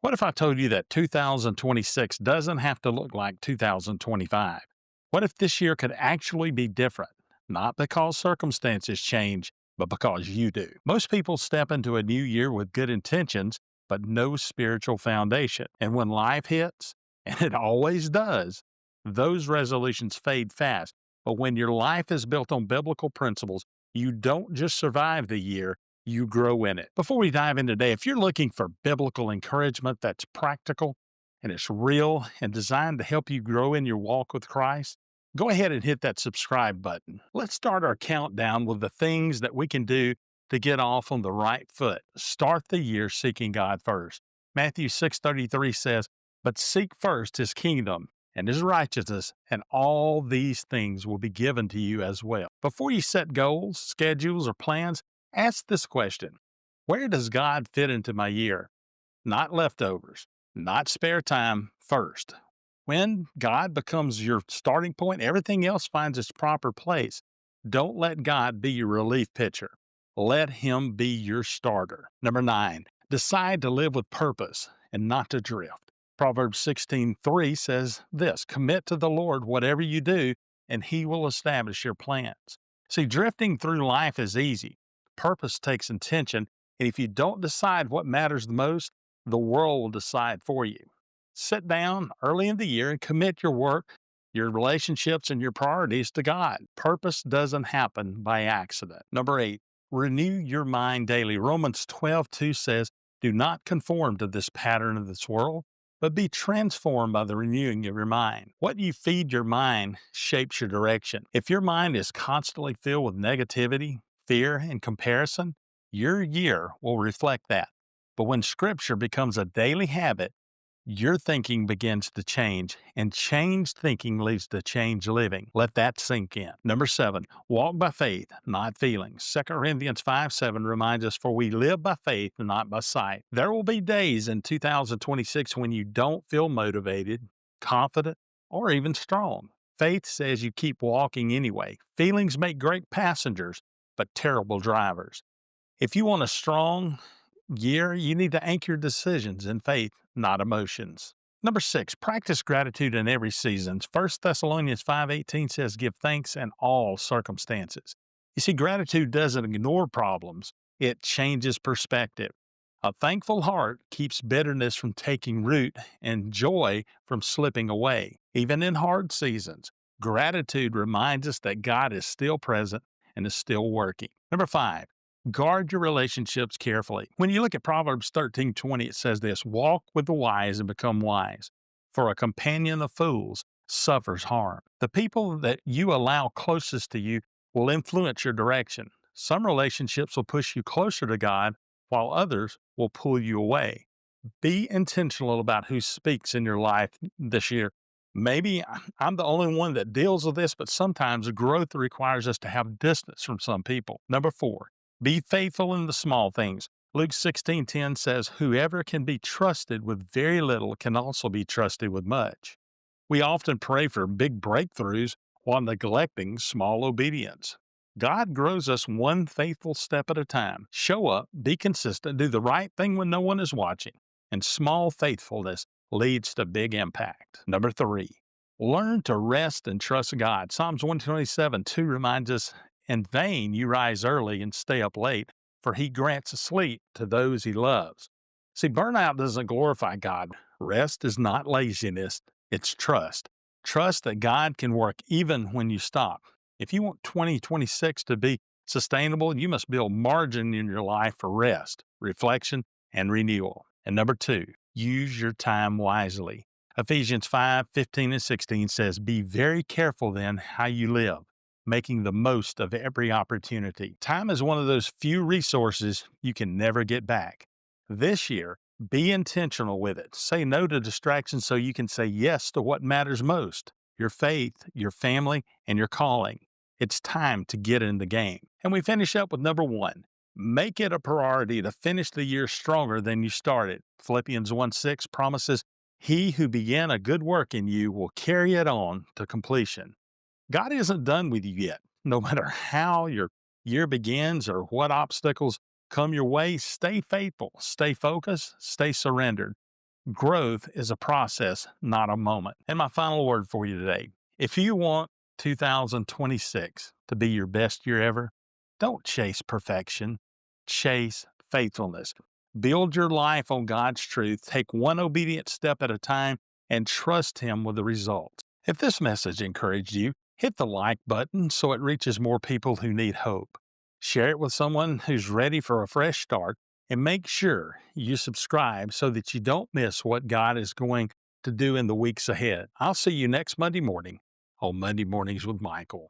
What if I told you that 2026 doesn't have to look like 2025? What if this year could actually be different? Not because circumstances change, but because you do. Most people step into a new year with good intentions, but no spiritual foundation. And when life hits, and it always does, those resolutions fade fast. But when your life is built on biblical principles, you don't just survive the year, you grow in it. Before we dive in today, if you're looking for biblical encouragement that's practical and it's real and designed to help you grow in your walk with Christ, go ahead and hit that subscribe button. Let's start our countdown with the things that we can do to get off on the right foot. Start the year seeking God first. Matthew 6:33 says, "But seek first his kingdom and his righteousness, and all these things will be given to you as well." Before you set goals, schedules, or plans, ask this question: where does God fit into my year? Not leftovers, not spare time, first. When God becomes your starting point, everything else finds its proper place. Don't let God be your relief pitcher. Let Him be your starter. Number 9, decide to live with purpose and not to drift. Proverbs 16:3 says this: commit to the Lord whatever you do, and He will establish your plans. See, drifting through life is easy. Purpose takes intention, and if you don't decide what matters the most, the world will decide for you. Sit down early in the year and commit your work, your relationships, and your priorities to God. Purpose doesn't happen by accident. Number 8, renew your mind daily. Romans 12:2 says, do not conform to this pattern of this world, but be transformed by the renewing of your mind. What you feed your mind shapes your direction. If your mind is constantly filled with negativity, fear, and comparison, your year will reflect that. But when scripture becomes a daily habit, your thinking begins to change, and changed thinking leads to changed living. Let that sink in. Number 7, walk by faith, not feelings. 2 Corinthians 5:7 reminds us, for we live by faith and not by sight. There will be days in 2026 when you don't feel motivated, confident, or even strong. Faith says you keep walking anyway. Feelings make great passengers, but terrible drivers. If you want a strong year, you need to anchor your decisions in faith, not emotions. Number 6, practice gratitude in every season. 1 Thessalonians 5:18 says, give thanks in all circumstances. You see, gratitude doesn't ignore problems, it changes perspective. A thankful heart keeps bitterness from taking root and joy from slipping away. Even in hard seasons, gratitude reminds us that God is still present and is still working. Number 5, guard your relationships carefully. When you look at Proverbs 13:20, it says this: walk with the wise and become wise, for a companion of fools suffers harm. The people that you allow closest to you will influence your direction. Some relationships will push you closer to God, while others will pull you away. Be intentional about who speaks in your life this year. Maybe I'm the only one that deals with this, but sometimes growth requires us to have distance from some people. Number 4, be faithful in the small things. Luke 16:10 says, whoever can be trusted with very little can also be trusted with much. We often pray for big breakthroughs while neglecting small obedience. God grows us one faithful step at a time. Show up, be consistent, do the right thing when no one is watching, and small faithfulness leads to big impact. Number 3, learn to rest and trust God. Psalms 127:2 reminds us, in vain you rise early and stay up late, for he grants sleep to those he loves. See, burnout doesn't glorify God. Rest is not laziness, it's trust. Trust that God can work even when you stop. If you want 2026 to be sustainable, you must build margin in your life for rest, reflection, and renewal. And number 2, use your time wisely. Ephesians 5:15 and 16 says, be very careful then how you live, making the most of every opportunity. Time is one of those few resources you can never get back. This year, be intentional with it. Say no to distractions so you can say yes to what matters most: your faith, your family, and your calling. It's time to get in the game. And we finish up with number 1. Make it a priority to finish the year stronger than you started. Philippians 1:6 promises, he who began a good work in you will carry it on to completion. God isn't done with you yet. No matter how your year begins or what obstacles come your way, stay faithful, stay focused, stay surrendered. Growth is a process, not a moment. And my final word for you today, if you want 2026 to be your best year ever, don't chase perfection, chase faithfulness. Build your life on God's truth, take one obedient step at a time, and trust Him with the results. If this message encouraged you, hit the like button so it reaches more people who need hope. Share it with someone who's ready for a fresh start, and make sure you subscribe so that you don't miss what God is going to do in the weeks ahead. I'll see you next Monday morning on Monday Mornings with Michael.